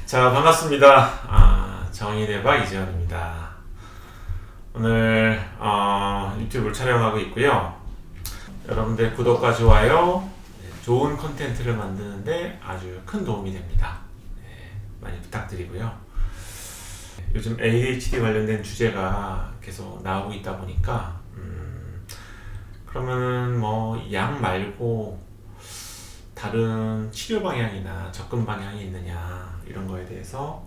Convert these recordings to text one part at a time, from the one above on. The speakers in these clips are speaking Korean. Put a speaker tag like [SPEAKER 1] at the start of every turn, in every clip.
[SPEAKER 1] 자, 반갑습니다. 정의의 박 이재현입니다. 오늘 유튜브를 촬영하고 있고요. 여러분들 구독과 좋아요, 좋은 콘텐츠를 만드는데 아주 큰 도움이 됩니다. 많이 부탁드리고요. 요즘 ADHD 관련된 주제가 계속 나오고 있다 보니까 그러면 뭐 약 말고 다른 치료 방향이나 접근 방향이 있느냐 이런 거에 대해서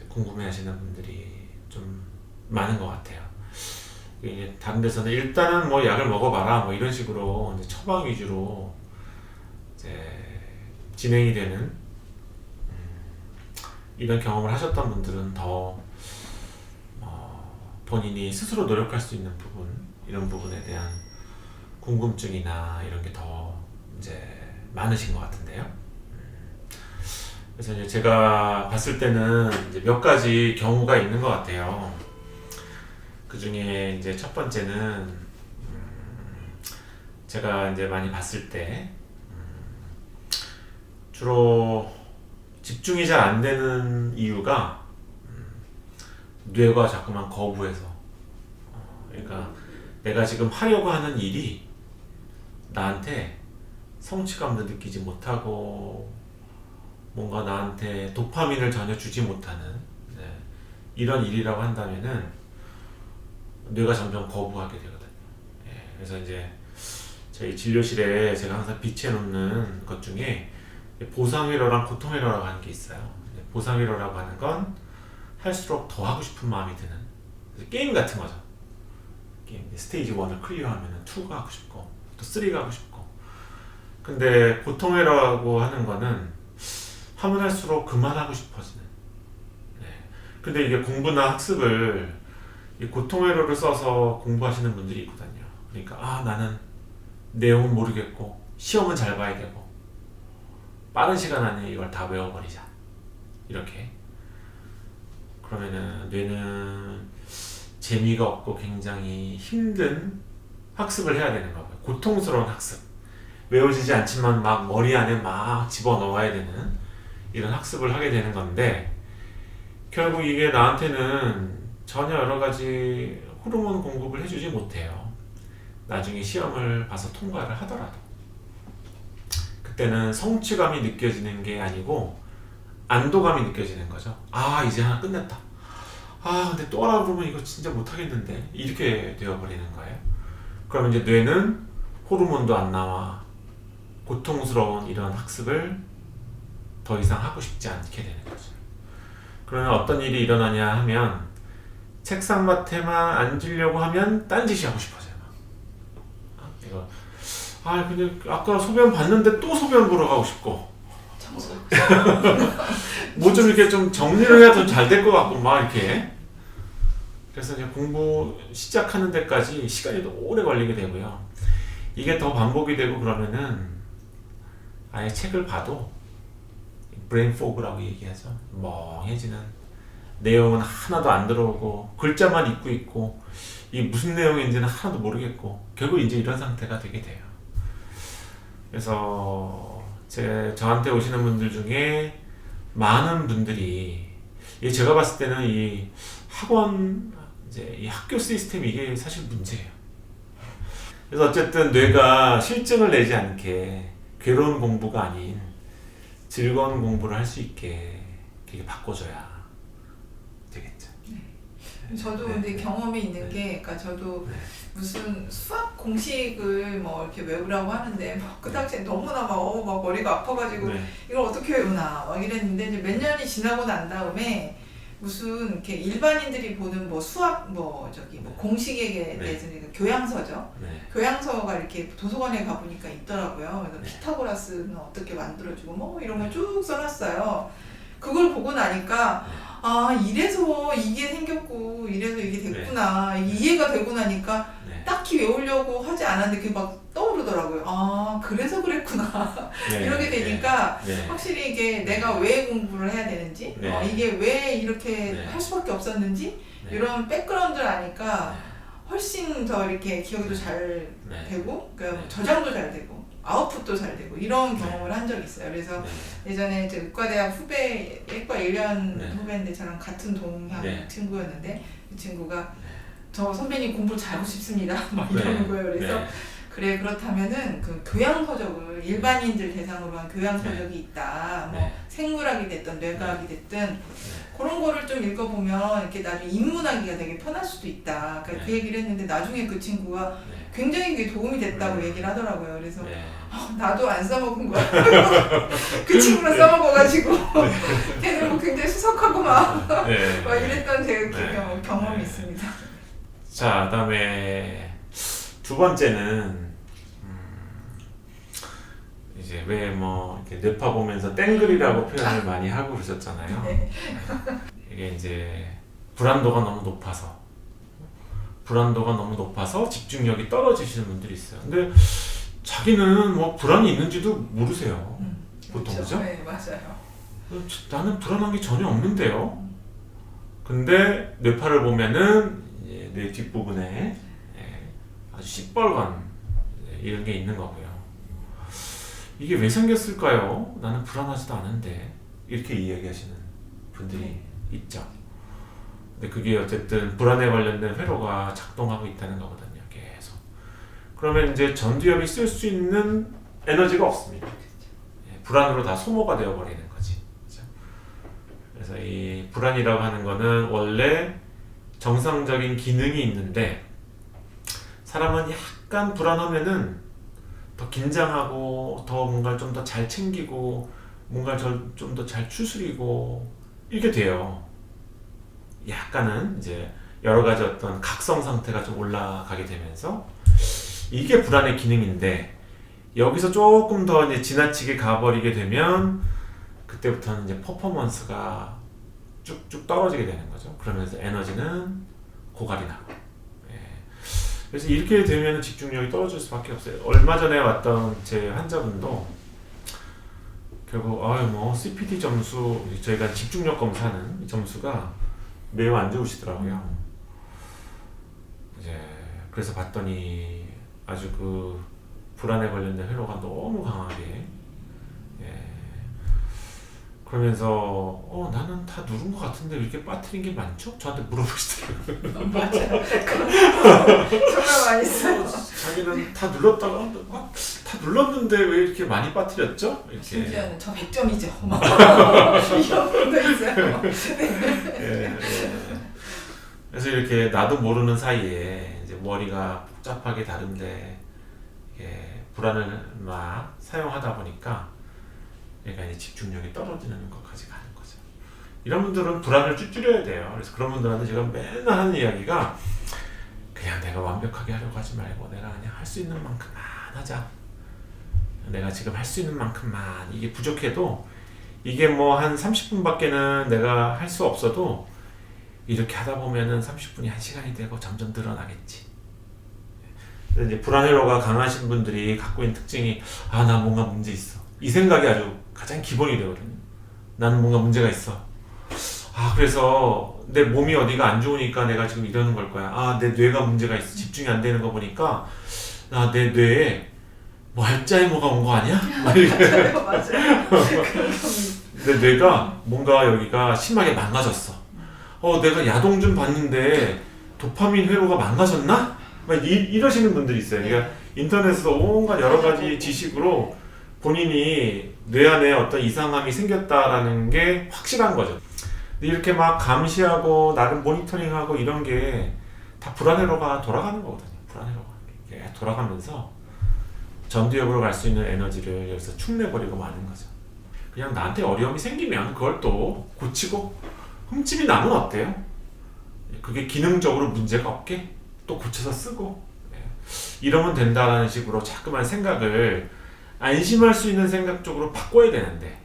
[SPEAKER 1] 궁금해하시는 분들이 좀 많은 것 같아요. 이게 다른 데서는 일단은 뭐 약을 먹어봐라 뭐 이런 식으로 이제 처방 위주로 이제 진행이 되는 이런 경험을 하셨던 분들은 더 본인이 스스로 노력할 수 있는 부분, 이런 부분에 대한 궁금증이나 이런 게 더 이제 많으신 것 같은데요. 그래서 이제 제가 봤을 때는 이제 몇 가지 경우가 있는 것 같아요. 그 중에 이제 첫 번째는 제가 이제 많이 봤을 때 주로 집중이 잘 안 되는 이유가 뇌가 자꾸만 거부해서 그러니까 내가 지금 하려고 하는 일이 나한테 성취감도 느끼지 못하고 뭔가 나한테 도파민을 전혀 주지 못하는 이런 일이라고 한다면은 뇌가 점점 거부하게 되거든요. 그래서 이제 저희 진료실에 제가 항상 비춰놓는 것 중에 보상회로랑 고통회로라고 하는 게 있어요. 보상회로라고 하는 건 할수록 더 하고 싶은 마음이 드는 게임 같은 거죠. 게임 스테이지 1을 클리어하면 2가 하고 싶고 또 3가 하고 싶고. 근데 고통회로라고 하는 거는 하면 할수록 그만하고 싶어지는. 근데 이게 공부나 학습을 이 고통회로를 써서 공부하시는 분들이 있거든요. 그러니까 나는 내용은 모르겠고 시험은 잘 봐야 되고 빠른 시간 안에 이걸 다 외워버리자 이렇게. 그러면은 뇌는 재미가 없고 굉장히 힘든 학습을 해야 되는 거고요. 고통스러운 학습. 외워지지 않지만 막 머리 안에 막 집어넣어야 되는 이런 학습을 하게 되는 건데, 결국 이게 나한테는 전혀 여러 가지 호르몬 공급을 해주지 못해요. 나중에 시험을 봐서 통과를 하더라도 그때는 성취감이 느껴지는 게 아니고 안도감이 느껴지는 거죠. 이제 하나 끝냈다. 근데 또 하라 그러면 이거 진짜 못하겠는데 이렇게 되어버리는 거예요. 그러면 이제 뇌는 호르몬도 안 나와 고통스러운 이런 학습을 더 이상 하고 싶지 않게 되는 거죠. 그러면 어떤 일이 일어나냐 하면 책상맡에만 앉으려고 하면 딴짓이 하고 싶어져요. 이거 근데 아까 소변 봤는데 또 소변 보러 가고 싶고 뭐 좀 이렇게 좀 정리를 해야 좀 잘 될 것 같고 막 이렇게. 그래서 이제 공부 시작하는 데까지 시간이 더 오래 걸리게 되고요. 이게 더 반복이 되고 그러면은 아예 책을 봐도 브레인 포그라고 얘기하죠. 멍해지는, 내용은 하나도 안 들어오고 글자만 읽고 있고 이게 무슨 내용인지는 하나도 모르겠고 결국 이제 이런 상태가 되게 돼요. 그래서 저한테 오시는 분들 중에 많은 분들이 제가 봤을 때는 이 학원 이 학교 시스템 이게 사실 문제예요. 그래서 어쨌든 뇌가 실증을 내지 않게 괴로운 공부가 아닌 즐거운 공부를 할 수 있게 그렇게 바꿔줘야 되겠죠.
[SPEAKER 2] 저도 근데 경험이 있는 게, 그러니까 저도 무슨 수학 공식을 뭐 이렇게 외우라고 하는데 그 당시에 너무나 막 머리가 아파가지고 이걸 어떻게 외우나 막 이랬는데 이제 몇 년이 지나고 난 다음에 무슨 이렇게 일반인들이 보는 뭐 수학 뭐 공식에 대해서 교양서죠. 교양서가 이렇게 도서관에 가보니까 있더라고요. 그래서 피타고라스는 어떻게 만들어주고 뭐 이런 걸 쭉 써놨어요. 그걸 보고 나니까 이래서 이게 생겼고 이래서 이게 됐구나 이해가 되고 나니까 딱히 외우려고 하지 않았는데 그게 막 떠오르더라고요. 그래서 그랬구나. 이렇게 되니까 확실히 이게 내가 왜 공부를 해야 되는지 이게 왜 이렇게 할 수밖에 없었는지 이런 백그라운드를 아니까 훨씬 더 이렇게 기억도 잘 되고 그러니까 저장도 잘 되고 아웃풋도 잘 되고 이런 경험을 한 적이 있어요. 그래서 예전에 이제 의과대학 후배, 예과 1년 후배인데 저랑 같은 동향 친구였는데 그 친구가 저 선배님 공부 잘하고 싶습니다 막 이러는 거예요. 그래서 그래 그렇다면은 그 교양 서적을 일반인들 대상으로 한 교양 서적이 있다. 뭐 생물학이 됐든 뇌과학이 됐든 그런 거를 좀 읽어보면 이렇게 나중에 입문하기가 되게 편할 수도 있다. 그러니까 그 얘기를 했는데 나중에 그 친구가 굉장히 그게 도움이 됐다고 얘기를 하더라고요. 그래서 나도 안 써먹은 거야. 그 친구는 써먹어가지고 걔는 뭐 굉장히 수석하고 막 이랬던 제 경험이 있습니다.
[SPEAKER 1] 자, 그다음에 두 번째는 이제 왜 뭐 이렇게 뇌파 보면서 땡글이라고 표현을 많이 하고 그러셨잖아요. 이게 이제 불안도가 너무 높아서 집중력이 떨어지시는 분들이 있어요. 근데 자기는 뭐 불안이 있는지도 모르세요. 보통 그렇죠?
[SPEAKER 2] 네, 맞아요.
[SPEAKER 1] 나는 불안한 게 전혀 없는데요. 근데 뇌파를 보면은 이제 뇌 뒷부분에 아주 시뻘건 이런 게 있는 거고요. 이게 왜 생겼을까요? 나는 불안하지도 않은데 이렇게 이야기하시는 분들이 있죠. 근데 그게 어쨌든 불안에 관련된 회로가 작동하고 있다는 거거든요. 계속. 그러면 이제 전두엽이 쓸 수 있는 에너지가 없습니다. 불안으로 다 소모가 되어버리는 거지. 그렇죠? 그래서 이 불안이라고 하는 거는 원래 정상적인 기능이 있는데 사람은 약간 불안하면은 더 긴장하고 더 뭔가를 좀 더 잘 챙기고 뭔가를 좀 더 잘 추스리고 이렇게 돼요. 약간은 이제 여러 가지 어떤 각성 상태가 좀 올라가게 되면서 이게 불안의 기능인데 여기서 조금 더 이제 지나치게 가버리게 되면 그때부터는 이제 퍼포먼스가 쭉쭉 떨어지게 되는 거죠. 그러면서 에너지는 고갈이 나고. 그래서 이렇게 되면 집중력이 떨어질 수밖에 없어요. 얼마 전에 왔던 제 환자분도 결국 뭐 CPT 점수 저희가 집중력 검사하는 점수가 매우 안 좋으시더라고요. 이제 그래서 봤더니 아주 그 불안에 관련된 회로가 너무 강하게 그러면서 나는 다 누른 것 같은데 왜 이렇게 빠뜨린 게 많죠? 저한테 물어보시더라고요.
[SPEAKER 2] 맞아요. 정말 많이 써요.
[SPEAKER 1] 자기는 다 눌렀다가 다 눌렀는데 왜 이렇게 많이 빠뜨렸죠? 이렇게.
[SPEAKER 2] 심지어는 저 100점이죠. 이런 분도 있어요.
[SPEAKER 1] 그래서 이렇게 나도 모르는 사이에 이제 머리가 복잡하게 다른데 불안을 막 사용하다 보니까 그러니까 이제 집중력이 떨어지는 것까지 가는 거죠. 이런 분들은 불안을 줄여야 돼요. 그래서 그런 분들한테 제가 맨날 하는 이야기가 그냥 내가 완벽하게 하려고 하지 말고 내가 그냥 할 수 있는 만큼만 하자. 내가 지금 할 수 있는 만큼만 이게 부족해도 이게 뭐 한 30분밖에는 내가 할 수 없어도 이렇게 하다 보면은 30분이 1시간이 되고 점점 늘어나겠지. 이제 불안 회로가 강하신 분들이 갖고 있는 특징이 나 뭔가 문제 있어. 이 생각이 아주 가장 기본이 되거든요. 나는 뭔가 문제가 있어. 그래서 내 몸이 어디가 안 좋으니까 내가 지금 이러는 걸 거야. 내 뇌가 문제가 있어. 집중이 안 되는 거 보니까 내 뇌에 뭐 알츠하이머가 온 거 아니야?
[SPEAKER 2] 맞아요.
[SPEAKER 1] 내 뇌가 뭔가 여기가 심하게 망가졌어. 내가 야동 좀 봤는데 도파민 회로가 망가졌나? 이러시는 분들이 있어요. 그러니까 인터넷에서 온갖 여러 가지 지식으로 본인이 뇌 안에 어떤 이상함이 생겼다라는 게 확실한 거죠. 근데 이렇게 막 감시하고 나름 모니터링하고 이런 게 다 불안회로가 돌아가는 거거든요. 불안회로가 이렇게 돌아가면서 전두엽으로 갈 수 있는 에너지를 여기서 축내버리고 마는 거죠. 그냥 나한테 어려움이 생기면 그걸 또 고치고 흠집이 나면 어때요? 그게 기능적으로 문제가 없게 또 고쳐서 쓰고 이러면 된다라는 식으로 자꾸만 생각을 안심할 수 있는 생각 쪽으로 바꿔야 되는데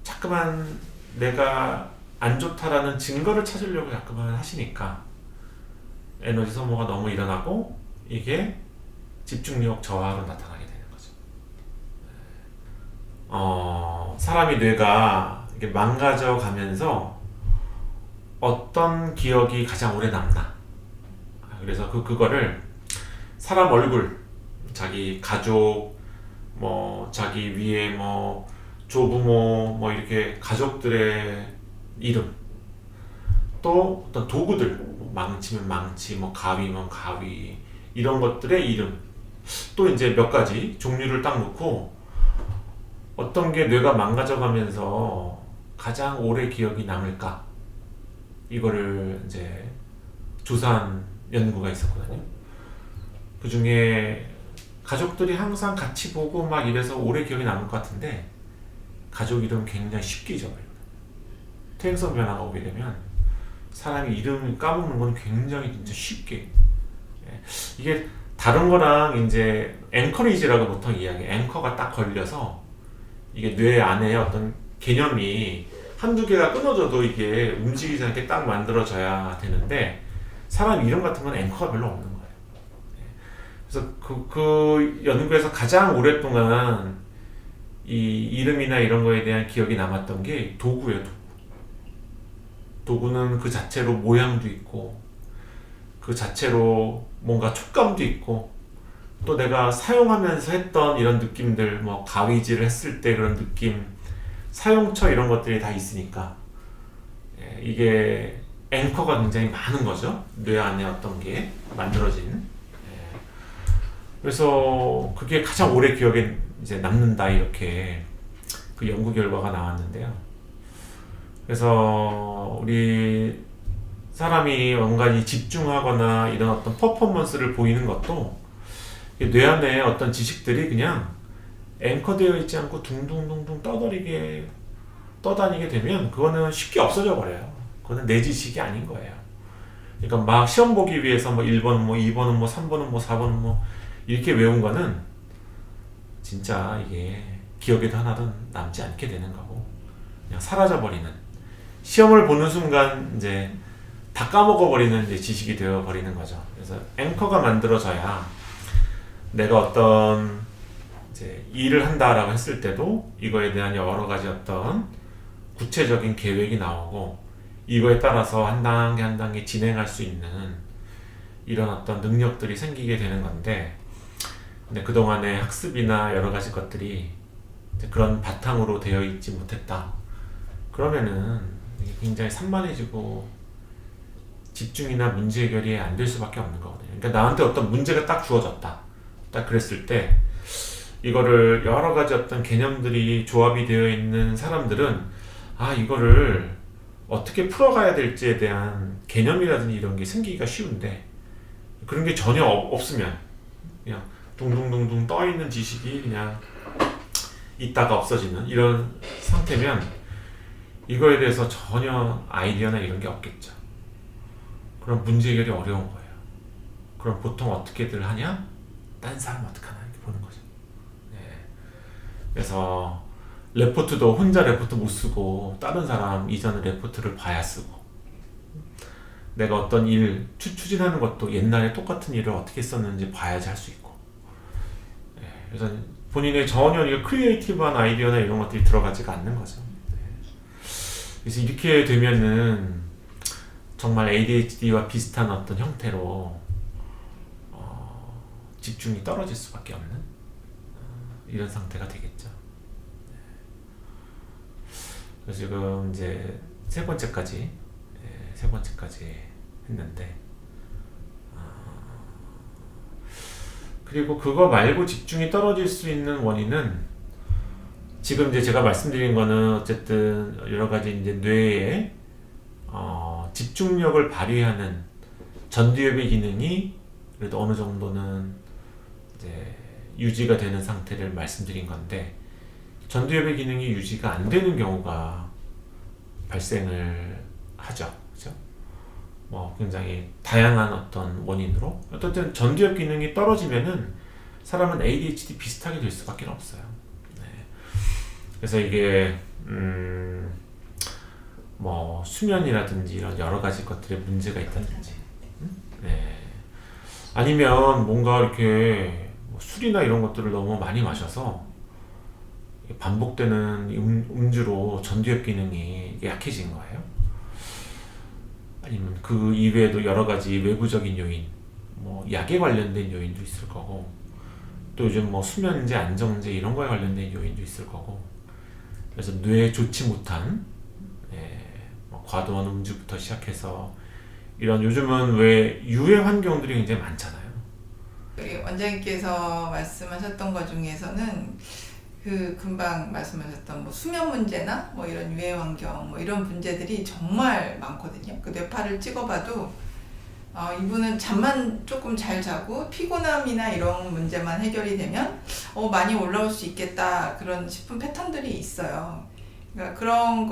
[SPEAKER 1] 자꾸만 내가 안 좋다라는 증거를 찾으려고 자꾸만 하시니까 에너지 소모가 너무 일어나고 이게 집중력 저하로 나타나게 되는 거죠. 사람이 뇌가 이게 망가져 가면서 어떤 기억이 가장 오래 남나. 그래서 그거를 사람 얼굴, 자기 가족, 뭐 자기 위에 뭐 조부모 뭐 이렇게 가족들의 이름, 또 어떤 도구들, 뭐 망치면 망치, 뭐 가위면 가위, 이런 것들의 이름, 또 이제 몇 가지 종류를 딱 놓고 어떤 게 뇌가 망가져가면서 가장 오래 기억이 남을까, 이거를 이제 조사한 연구가 있었거든요. 그 중에 가족들이 항상 같이 보고 막 이래서 오래 기억이 남을 것 같은데, 가족 이름 굉장히 쉽게 잊어버려요. 퇴행성 변화가 오게 되면 사람이 이름을 까먹는 건 굉장히 진짜 쉽게. 이게 다른 거랑 이제 앵커리지라고 보통 이야기해요. 앵커가 딱 걸려서 이게 뇌 안에 어떤 개념이 한두 개가 끊어져도 이게 움직이지 않게 딱 만들어져야 되는데, 사람 이름 같은 건 앵커가 별로 없는 거예요. 그래서 그 연구에서 가장 오랫동안 이 이름이나 이런 거에 대한 기억이 남았던 게 도구예요. 도구는 그 자체로 모양도 있고, 그 자체로 뭔가 촉감도 있고, 또 내가 사용하면서 했던 이런 느낌들, 뭐 가위질을 했을 때 그런 느낌, 사용처 이런 것들이 다 있으니까 이게 앵커가 굉장히 많은 거죠. 뇌 안에 어떤 게 만들어진. 그래서 그게 가장 오래 기억에 이제 남는다, 이렇게 그 연구 결과가 나왔는데요. 그래서 우리 사람이 뭔가 집중하거나 이런 어떤 퍼포먼스를 보이는 것도 뇌 안에 어떤 지식들이 그냥 앵커되어 있지 않고 둥둥둥둥 떠다니게 되면 그거는 쉽게 없어져 버려요. 그거는 내 지식이 아닌 거예요. 그러니까 막 시험 보기 위해서 뭐 1번, 뭐 2번은 뭐 3번은 뭐 4번은 뭐 이렇게 외운 거는 진짜 이게 기억에도 하나도 남지 않게 되는 거고, 그냥 사라져 버리는, 시험을 보는 순간 이제 다 까먹어 버리는 이제 지식이 되어 버리는 거죠. 그래서 앵커가 만들어져야 내가 어떤 이제 일을 한다라고 했을 때도 이거에 대한 여러 가지 어떤 구체적인 계획이 나오고, 이거에 따라서 한 단계 한 단계 진행할 수 있는 이런 어떤 능력들이 생기게 되는 건데, 근데 그동안의 학습이나 여러 가지 것들이 이제 그런 바탕으로 되어 있지 못했다. 그러면은 이게 굉장히 산만해지고 집중이나 문제 해결이 안 될 수밖에 없는 거거든요. 그러니까 나한테 어떤 문제가 딱 주어졌다, 딱 그랬을 때 이거를 여러 가지 어떤 개념들이 조합이 되어 있는 사람들은 이거를 어떻게 풀어가야 될지에 대한 개념이라든지 이런 게 생기기가 쉬운데, 그런 게 전혀 없으면 그냥 둥둥둥둥 떠있는 지식이 그냥 있다가 없어지는 이런 상태면 이거에 대해서 전혀 아이디어나 이런 게 없겠죠. 그럼 문제 해결이 어려운 거예요. 그럼 보통 어떻게들 하냐? 딴 사람 어떡하나 이렇게 보는 거죠. 그래서 레포트도 혼자 레포트 못 쓰고 다른 사람 이전 레포트를 봐야 쓰고, 내가 어떤 일 추진하는 것도 옛날에 똑같은 일을 어떻게 썼는지 봐야지 할 수 있고, 그래서 본인의 전혀 이게 크리에이티브한 아이디어나 이런 것들이 들어가지가 않는 거죠. 그래서 이렇게 되면은 정말 ADHD와 비슷한 어떤 형태로 집중이 떨어질 수밖에 없는 이런 상태가 되겠죠. 그래서 지금 이제 세 번째까지 했는데, 그리고 그거 말고 집중이 떨어질 수 있는 원인은 지금 이제 제가 말씀드린 거는 어쨌든 여러 가지 이제 뇌에 집중력을 발휘하는 전두엽의 기능이 그래도 어느 정도는 이제 유지가 되는 상태를 말씀드린 건데, 전두엽의 기능이 유지가 안 되는 경우가 발생을 하죠. 그죠? 뭐 굉장히 다양한 어떤 원인으로, 어쨌든 전두엽 기능이 떨어지면은 사람은 ADHD 비슷하게 될 수밖에 없어요. 그래서 이게 뭐 수면이라든지 이런 여러 가지 것들에 문제가 있다든지, 아니면 뭔가 이렇게 술이나 이런 것들을 너무 많이 마셔서 반복되는 음주로 전두엽 기능이 약해진 거예요. 아니면 그 이외에도 여러 가지 외부적인 요인, 뭐 약에 관련된 요인도 있을 거고, 또 요즘 뭐 수면제, 안정제 이런 거에 관련된 요인도 있을 거고, 그래서 뇌에 좋지 못한 뭐 과도한 음주부터 시작해서 이런 요즘은 왜 유해 환경들이 굉장히 많잖아요.
[SPEAKER 2] 우리 원장님께서 말씀하셨던 것 중에서는 그 금방 말씀하셨던 뭐 수면 문제나 뭐 이런 유해 환경 뭐 이런 문제들이 정말 많거든요. 그 뇌파를 찍어봐도 이분은 잠만 조금 잘 자고 피곤함이나 이런 문제만 해결이 되면 많이 올라올 수 있겠다 그런 싶은 패턴들이 있어요. 그러니까 그런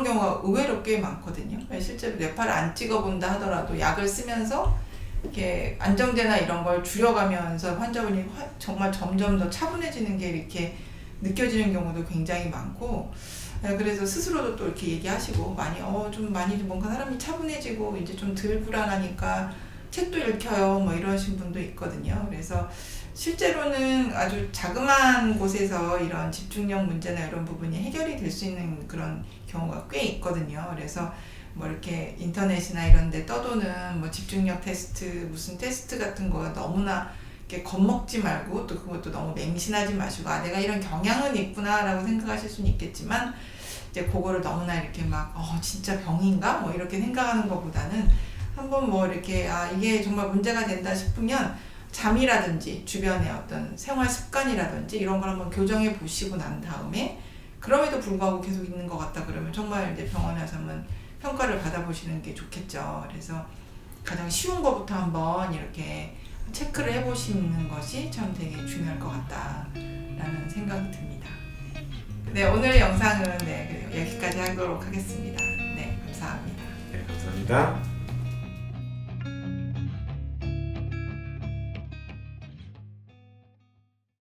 [SPEAKER 2] 경우가 의외로 꽤 많거든요. 실제로 뇌파를 안 찍어본다 하더라도 약을 쓰면서 이렇게 안정제나 이런 걸 줄여가면서 환자분이 정말 점점 더 차분해지는 게 이렇게 느껴지는 경우도 굉장히 많고, 그래서 스스로도 또 이렇게 얘기하시고 많이 뭔가 사람이 차분해지고 이제 좀 덜 불안하니까 책도 읽혀요 뭐 이러신 분도 있거든요. 그래서 실제로는 아주 자그마한 곳에서 이런 집중력 문제나 이런 부분이 해결이 될 수 있는 그런 경우가 꽤 있거든요. 그래서 뭐 이렇게 인터넷이나 이런 데 떠도는 뭐 집중력 테스트 무슨 테스트 같은 거 너무나 이렇게 겁먹지 말고 또 그것도 너무 맹신하지 마시고 내가 이런 경향은 있구나 라고 생각하실 수는 있겠지만 이제 그거를 너무나 이렇게 막 진짜 병인가 뭐 이렇게 생각하는 것보다는 한번 뭐 이렇게 이게 정말 문제가 된다 싶으면 잠이라든지 주변의 어떤 생활 습관이라든지 이런 걸 한번 교정해 보시고 난 다음에 그럼에도 불구하고 계속 있는 것 같다 그러면 정말 이제 병원에 와서 한번 평가를 받아보시는 게 좋겠죠. 그래서 가장 쉬운 것부터 한번 이렇게 체크를 해보시는 것이 참 되게 중요할 것 같다라는 생각이 듭니다. 네, 오늘 영상은 여기까지 하도록 하겠습니다. 네, 감사합니다.
[SPEAKER 1] 네, 감사합니다.